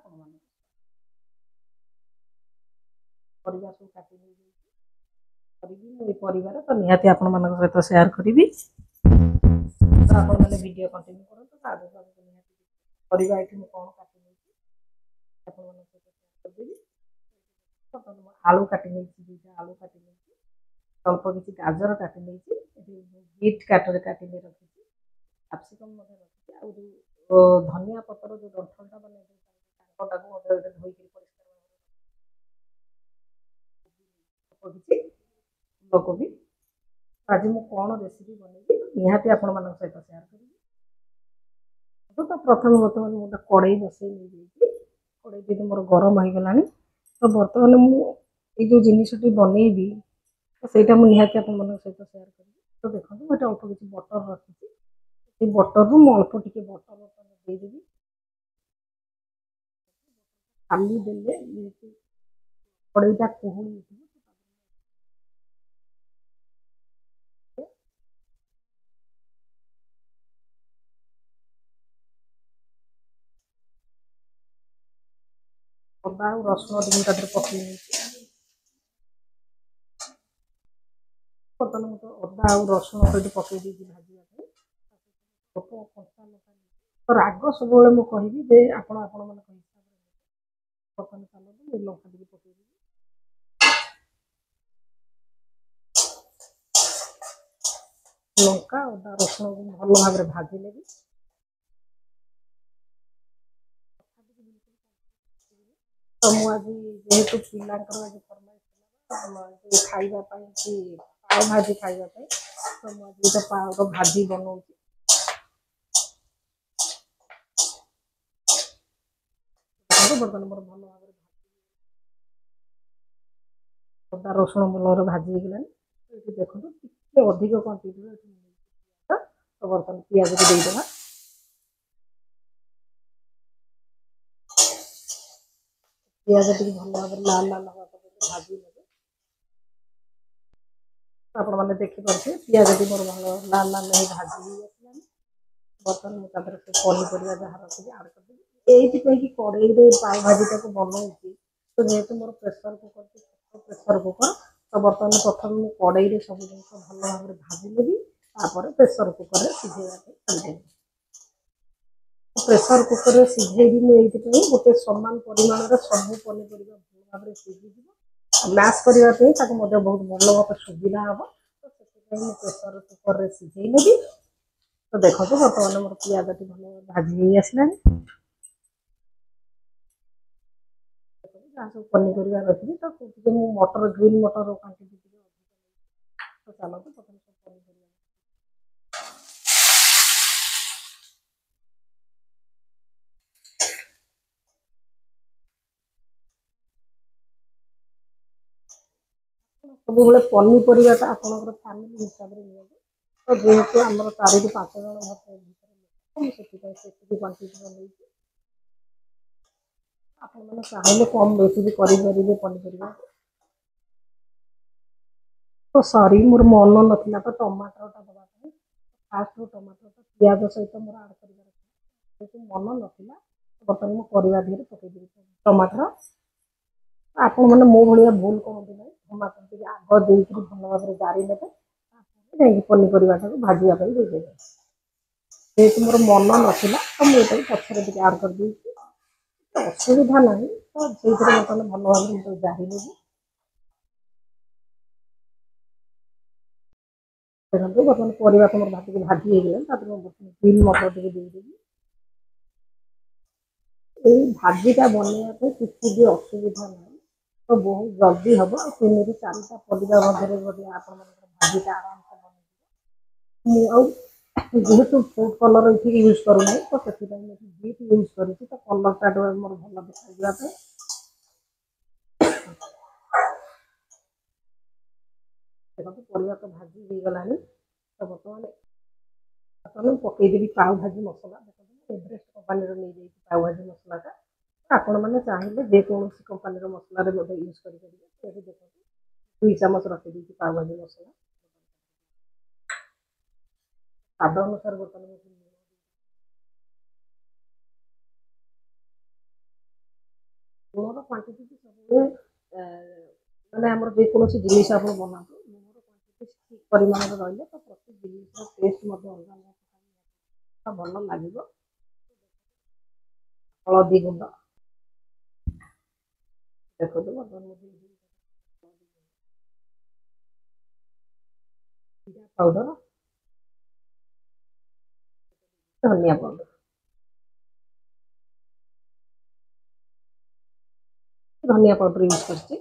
ଆପଣମାନଙ୍କୁ ପରିବା ସବୁ କାଟି ନେଇଯାଇଛି କରିବି ମୁଁ ଏ ପରିବାର ତ ନିହାତି ଆପଣମାନଙ୍କ ସହିତ ସେୟାର କରିବି। ତ ଆପଣମାନେ ଭିଡ଼ିଓ କଣ୍ଟିନ୍ୟୁ କରନ୍ତୁ ତା ଆଗକୁ ଆମକୁ ନିହାତି ପରିବା ଏଠି ମୁଁ କ'ଣ କାଟି ନେଇଛି ଆପଣମାନଙ୍କ ସହିତ ସେୟାର କରିଦେବି। ଆଳୁ କାଟି ନେଇଛି 2ଟା ଆଳୁ କାଟି ନେଇଛି ଅଳ୍ପ କିଛି ଗାଜର କାଟି ନେଇଛି ଏଠି ବିଟ୍ କାଟରେ କାଟିକି ରଖିଛି କ୍ୟାପ୍ସିକମ୍ ମଧ୍ୟ ରଖିଛି ଆଉ ଯେଉଁ ଧନିଆ ପତ୍ର ଯେଉଁ ଡଣ୍ଠଲଟା ମାନେ କାଙ୍କଟାକୁ ମଧ୍ୟ ଏଠି ଧୋଇକି ପରିଷ୍କାର ରଖିଛି ଫୁଲକୋବି। ଆଜି ମୁଁ କ'ଣ ରେସିପି ବନେଇବି ନିହାତି ଆପଣମାନଙ୍କ ସହିତ ସେୟାର କରିବି। ତ ପ୍ରଥମେ ବର୍ତ୍ତମାନ ମୁଁ ଗୋଟେ କଡ଼େଇ ବସେଇ ନେଇଯାଇଛି କଡ଼େଇ ଯଦି ମୋର ଗରମ ହେଇଗଲାଣି ତ ବର୍ତ୍ତମାନ ମୁଁ ଏଇ ଯେଉଁ ଜିନିଷଟି ବନେଇବି ତ ସେଇଟା ମୁଁ ନିହାତି ଆପଣମାନଙ୍କ ସହିତ ସେୟାର କରିବି। ତ ଦେଖନ୍ତୁ ମୁଁ ଏଠି ଅଳ୍ପ କିଛି ବଟର ରଖିଛି ସେଇ ବଟରରୁ ମୁଁ ଅଳ୍ପ ଟିକେ ବଟର ଦେଇଦେବି ଖାଲି ଦେଲେ ଯେହେତୁ କଡ଼େଇଟା କୁହୁଳି ଉଠିବ ଅଦା ଆଉ ରସୁଣ ଟିକେ ତା ଦେହରେ ପକେଇ ନେଇଛି ବର୍ତ୍ତମାନ ମୁଁ ତ ଅଦା ଆଉ ରସୁଣ ଏଠି ପକେଇ ଦେଇଛି ଭାଜିବା ପାଇଁ କଞ୍ଚା ଲଙ୍କା ତ ରାଗ ସବୁବେଳେ ମୁଁ କହିବି ଯେ ଆପଣମାନଙ୍କ ହିସାବରେ ବର୍ତ୍ତମାନ ଚାଲନ୍ତୁ ମୁଁ ଲଙ୍କା ଟିକେ ପକେଇଦେବି ଲଙ୍କା ଅଦା ରସୁଣକୁ ଭଲ ଭାବରେ ଭାଜି ନେବି ତ ମୁଁ ଆଜି ଯେହେତୁ ପିଲାଙ୍କର ଆଜି ଫରମାଇଶ ଖାଇବା ପାଇଁ କି ପାଓ ଭାଜି ଖାଇବା ପାଇଁ ତ ମୁଁ ଆଜି ଗୋଟେ ପାଓର ଭାଜି ବନଉଛି ବର୍ତ୍ତମାନ ମୋର ଭଲ ଭାବରେ ଅଦା ରସୁଣ ଭଲ ଭାବରେ ଭାଜି ହେଇଗଲାଣି ଏଠି ଦେଖନ୍ତୁ ଟିକେ ଅଧିକ କ୍ୱାଣ୍ଟିଟିର ଏଠି ତ ବର୍ତ୍ତମାନ ପିଆଜକୁ ଦେଇଦେବା ପିଆଜ ଟିକେ ଭଲ ଭାବରେ ଲାଲ ଲାଲ ହେବା ପର୍ଯ୍ୟନ୍ତ ଭାଜି ନେବେ ଆପଣମାନେ ଦେଖିପାରୁଥିବେ ପିଆଜଟି ମୋର ଭଲ ଲାଲ ଲାଲ ହେଇ ଭାଜି ହେଇ ଆସିଲାଣି ବର୍ତ୍ତମାନ ମୁଁ ତା ଦେହରେ ସେ ପନିପରିବା ଯାହା ରଖିଛି ଆଡ଼୍ କରିଦେବି ଏଇଥିପାଇଁ କି କଡ଼େଇରେ ପାଓ ଭାଜିଟାକୁ ବନଉଛି ତ ଯେହେତୁ ମୋର ପ୍ରେସର କୁକର ତ ବର୍ତ୍ତମାନ ପ୍ରଥମେ ମୁଁ କଡ଼େଇରେ ସବୁ ଜିନିଷ ଭଲ ଭାବରେ ଭାଜି ନେବି ତାପରେ ପ୍ରେସର କୁକରରେ ସିଝେଇବା ପାଇଁ ଛାଡ଼ିଦେବି ପ୍ରେସର କୁକରରେ ସିଝେଇବି ମୁଁ ଏଇଥିପାଇଁ ଗୋଟେ ସମାନ ପରିମାଣରେ ସବୁ ପନିପରିବା ଭଲ ଭାବରେ ସିଝିଯିବ ମ୍ୟାସ୍ କରିବା ପାଇଁ ତାକୁ ମଧ୍ୟ ବହୁତ ଭଲ ଭାବରେ ସୁବିଧା ହେବ ତ ସେଥିପାଇଁ ମୁଁ ପ୍ରେସର କୁକରରେ ସିଝେଇ ନେବି ତ ଦେଖନ୍ତୁ ବର୍ତ୍ତମାନ ମୋର ପିଆଜଟି ଭଲ ଭାଜି ହେଇ ଆସିଲାଣି ଯାହା ସବୁ ପନିପରିବା ରଖିଛି ତ ଟିକେ ମୁଁ ମଟର ଗ୍ରୀନ୍ ମଟର କ୍ୱାଣ୍ଟିଟି ଟିକେ ଅଧିକ ତ ଚାଲନ୍ତୁ ପ୍ରଥମେ ସବୁ ପନିପରିବା ସବୁବେଳେ ପନିପରିବାଟା ଆପଣଙ୍କର ଫ୍ୟାମିଲି ହିସାବରେ ନିଅନ୍ତୁ ତ ଯେହେତୁ ଆମର 4ରୁ 5 ଜଣ ଭିତରେ ମୁଁ ସେଥିପାଇଁ ସେତିକି କ୍ୱାଣ୍ଟିଟିର ନେଇଛି ଆପଣମାନେ ଚାହିଁଲେ କମ୍ ବେଶୀ ବି କରିପାରିବେ ପନିପରିବା ତ ସରି ମୋର ମନ ନଥିଲା ତ ଟମାଟରଟା ଦେବା ପାଇଁ ଫାଷ୍ଟରୁ ଟମାଟରଟା ପିଆଜ ସହିତ ମୋର ଆଡ଼୍ କରିବାର ଥିଲା ଯେହେତୁ ମନ ନଥିଲା ବର୍ତ୍ତମାନ ମୁଁ ପରିବା ଦେହରେ ପକାଇଦେବି ଟମାଟର ଆପଣମାନେ ମୋ ଭଳିଆ ଭୁଲ କରନ୍ତୁ ନାହିଁ ଟମାଟର ଟିକେ ଆଗ ଦେଇକରି ଭଲ ଭାବରେ ଜାରି ନେବେ ତାପରେ ଯାଇକି ପନିପରିବାଟାକୁ ଭାଜିବା ପାଇଁ ଦେଇଦେବେ ଯେହେତୁ ମୋର ମନ ନଥିଲା ତ ମୁଁ ଏଟାକୁ ପଛରେ ଟିକେ ଆଡ଼୍ କରିଦେଇଛି ଅସୁବିଧା ନାହିଁ ତ ସେଇଥିରେ ବର୍ତ୍ତମାନ ଭଲ ଭାବରେ ମୁଁ ଜାରି ନେବି ଦେଖନ୍ତୁ ବର୍ତ୍ତମାନ ପରିବା ତ ମୋର ଭାଜି ହେଇଗଲାଣି ତାପରେ ମୁଁ ଗ୍ରୀନ୍ ମଟର ଟିକେ ଦେଇଦେବି ଏଇ ଭାଜିଟା ବନେଇବା ପାଇଁ କିଛି ବି ଅସୁବିଧା ନାହିଁ ତ ବହୁତ ଜଲ୍ଦି ହେବ ଆଉ 3ରୁ 4ଟା ପରିବା ମଧ୍ୟରେ ମଧ୍ୟ ଆପଣମାନଙ୍କର ଭାଜିଟା ଆରାମସେ ବନେଇଯିବ ମୁଁ ଆଉ ଯେହେତୁ ଫୁଡ୍ କଲର୍ ଏଠି ୟୁଜ୍ କରୁନାହିଁ ତ ସେଥିପାଇଁ ମୁଁ ବିଟ୍ ୟୁଜ୍ କରିଛି ତ କଲର୍ଟା ମୋର ଭଲ ଦେଖାଯିବା ପାଇଁ ଦେଖନ୍ତୁ ପରିବା ତ ଭାଜି ହେଇଗଲାଣି ତ ବର୍ତ୍ତମାନ ମୁଁ ପକାଇଦେବି ପାଓ ଭାଜି ମସଲା ଦେଖନ୍ତୁ ଏଭରେଷ୍ଟ କମ୍ପାନୀର ନେଇଯାଇଛି ପାଓ ଭାଜି ମସଲାଟା ଆପଣମାନେ ଚାହିଁଲେ ଯେକୌଣସି କମ୍ପାନୀର ମସଲାରେ ମଧ୍ୟ ୟୁଜ୍ କରିପାରିବେ ଏଠି ଦେଖନ୍ତୁ 2 ଚାମଚ ରଖିଦେଇଛି ପାଓ ଭାଜି ମସଲା ସ୍ୱାଦ ଅନୁସାରେ ବର୍ତ୍ତମାନ क्वांटिटी सबुए मैंने आम जेकोसी जिनिस आप बनातु लुणर क्वांटिटी ठीक परिमाण रही तो प्रति जिनिस टेस्ट अलग भल लगे। हलदी गुंड देखो जीरा पाउडर धनिया पाउडर यूज करछि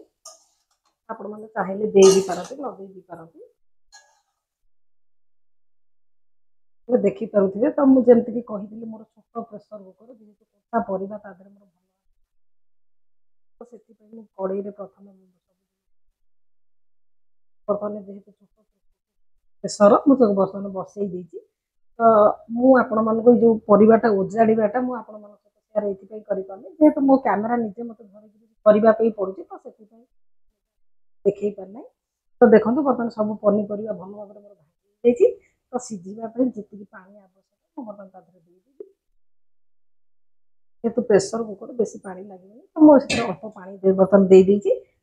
आपण मैंने चाहिए दे भी पारती न दे भी पारती देखिपे तो मुझे कही मोर छोट प्रेसर कुकर जेहेतु कटा परिवा मोर तो से कड़े प्रथम बर्तमान जेहेतु छोट प्रेसर मुझे बर्तमान बसई देती तो मुझे जो परिवाटा ओजाड़ाटा मुझे सेयार ये जेहेतु मो कैमेरा निजे मत करने पड़ू तो से देखई पारना तो देखो बर्तमान सब पनीपरिया भल भाव में भाजी तो सीझापी जी पानी आवश्यक बर्तमान जेहेतु प्रेसर कुकर बेसी पानी लगे तो मुझे अल्प पानी बर्तमान दे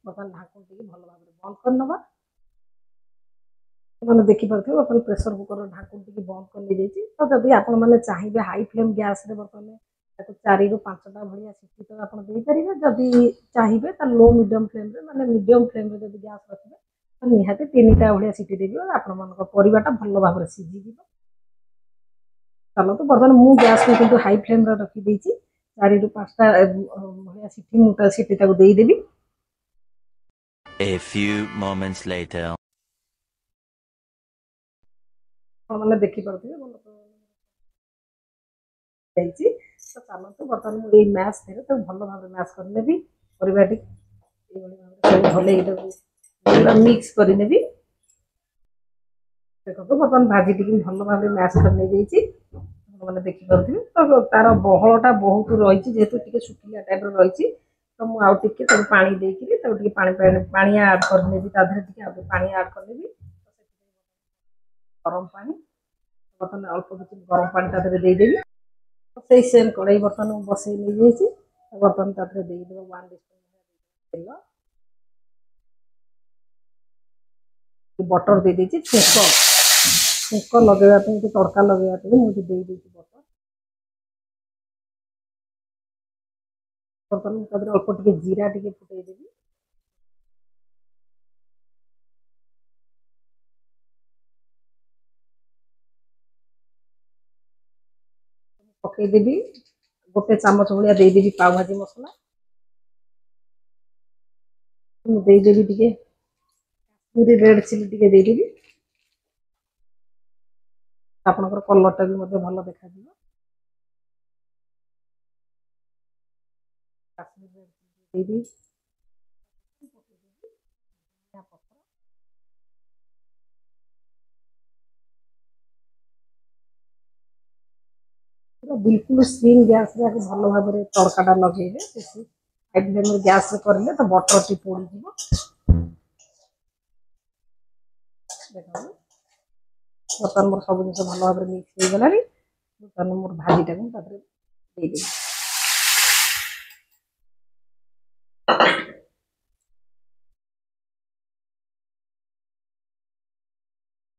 बर्तमान ढाकुन भल भाव में बंद करनवा मैंने देखिपे बर्तमान प्रेसर कुकर ढाकुन बंद कर तो जदि आपने चाहिए हाई फ्लेम गैस बर्तमान 4 ରୁ 5टा भाया सीटी तो आप जदि चाहिए तो लो मीडियम फ्लेम माने मीडियम फ्लेम जब गैस रखिए तो निहाती 3टा भाया सीटी देवी आपटा भल भाव में सीझी चलो तो बर्तमान मु गैस को हाई फ्लेम रखी 4 ରୁ 5टा भाया सीटी मुझे सीटी देदेवी। A few moments later. मैंने देखिपे तो चलते बर्तमान मुझे मैच थे तो भल भाव में मैच करने परिवाटी भल मिक्स करने देखो तो बर्तमान भाजी टी भल भाव में मैच कर मैंने देखिपे तो तार बहलटा बहुत रही जेहेतु टी सुखिया टाइप रही तो मुझे पानी देकी पानी आड कर पानी आड कर गरम पानी बर्तमान अल्प किसी गरम पानी देदेवी से सेम कड़ाई बर्तमान बसई नहीं जाइए बर्तमान देदेव 1 टीस्पून तेल बटर दे छुंक लगेगा तड़का लगेगा मुझे बटर बर्तमान अल्प टे जीरा टे फुटेदेवी पकईदेवी गोटे चामच भाया देदेवी पाव भाजी मसला देदेवी टे रेड चिली टे देदेवी आपनकर कलरटा भी भल देखा बिल्कुल स्लिम गैस भल भाव में तड़काटा लगे हाई फ्लेम गैस करेंगे तो बटर टी पोड़ देखो बर्तमान मोर सब जिन भल भाव में मिक्स हो गला बर्तमान मोर भाजीटा देदेवी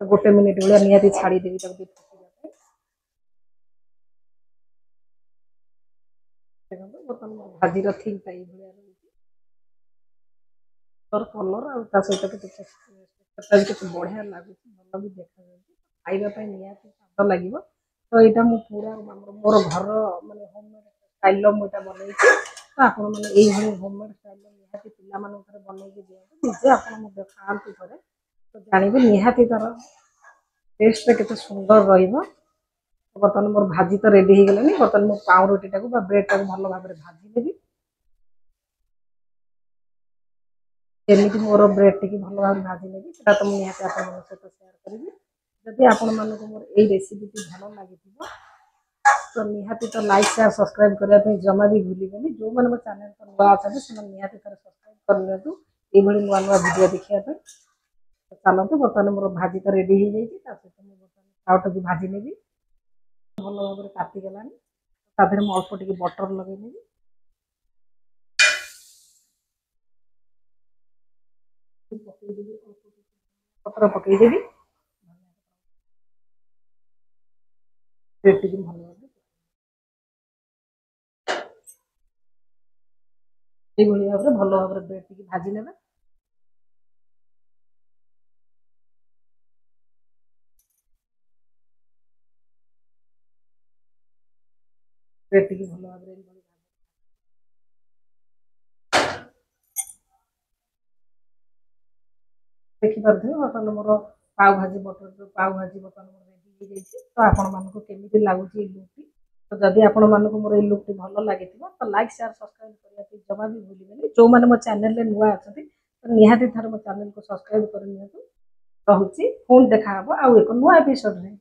गोटे मिनिट भाया निहाती छाड़देवी बर्तमान मोर भाजी थिंगटा कलर सहित बढ़िया लगुच भल भी देखा खावाई निहाती स्वाद लगे तो यहाँ पूरा मोर घर मानने होममेड स्टाइल मुझे बनई तो आप होममेड स्टाइल निहाती पिला बनई दिखाते निजे आप खाते थे तो जानवे निहाती तार टेस्ट के सुंदर बर्तमान मोर भाजी तो रेडी हो गलानी बर्तमान मो पाव रोटीटा ब्रेड टाक भल भाव में भाजी नेबी जमी मोर ब्रेड टी भल भाव भाजी नेबी तो मुझे सहित सेयार करी जदि आपण मानक मोर ये रेसिपी भल लगी तो निहाती तो लाइक शेयर सब्सक्राइब करने जमा भी भूलिबनी जो मैंने मो चैनल पर नुआ अच्छा से निहाती सब्सक्राइब करनी ये नुआ नुआ वीडियो देखापी चलते बर्तमान मोर भाजी तो रेडी हो जाए बर्तमान भी भाजी नेबी भल भाव में काटिगलानी अल्प टे बटर लगे ପକେଇଦେବି, ପତ୍ର ପକେଇଦେବି। ବ୍ରେଡ୍ଟିକୁ ଭଲ ଭାବରେ এইଭଳି ଭାବରେ ଭଲ ଭାବରେ ବ୍ରେଡ୍ଟିକୁ ଭାଜି ନେବା। ବ୍ରେଡ୍ଟିକୁ ଭଲ ଭାବରେ ଦେଖିପାରୁଥିବେ ବର୍ତ୍ତମାନ ମୋର ପାଓ ଭାଜି ବର୍ତ୍ତମାନ ରେଡି ହେଇଯାଇଛି। ତ ଆପଣମାନଙ୍କୁ କେମିତି ଲାଗୁଛି ଏଇ ଲୁକ୍ଟି? ତ ଯଦି ଆପଣମାନଙ୍କୁ ମୋର ଏଇ ଲୁକ୍ଟି ଭଲ ଲାଗିଥିବ ତ ଲାଇକ୍ ସେୟାର ସବସ୍କ୍ରାଇବ୍ କରିବା ପାଇଁ ଜମା ବି ଭୁଲିବେନି। ଯେଉଁମାନେ ମୋ ଚ୍ୟାନେଲରେ ନୂଆ ଅଛନ୍ତି ତ ନିହାତି ଥରେ ମୋ ଚ୍ୟାନେଲକୁ ସବସ୍କ୍ରାଇବ୍ କରି ନିଅନ୍ତୁ। ରହୁଛି, ପୁଣି ଦେଖାହବ ଆଉ ଏକ ନୂଆ ଏପିସୋଡରେ।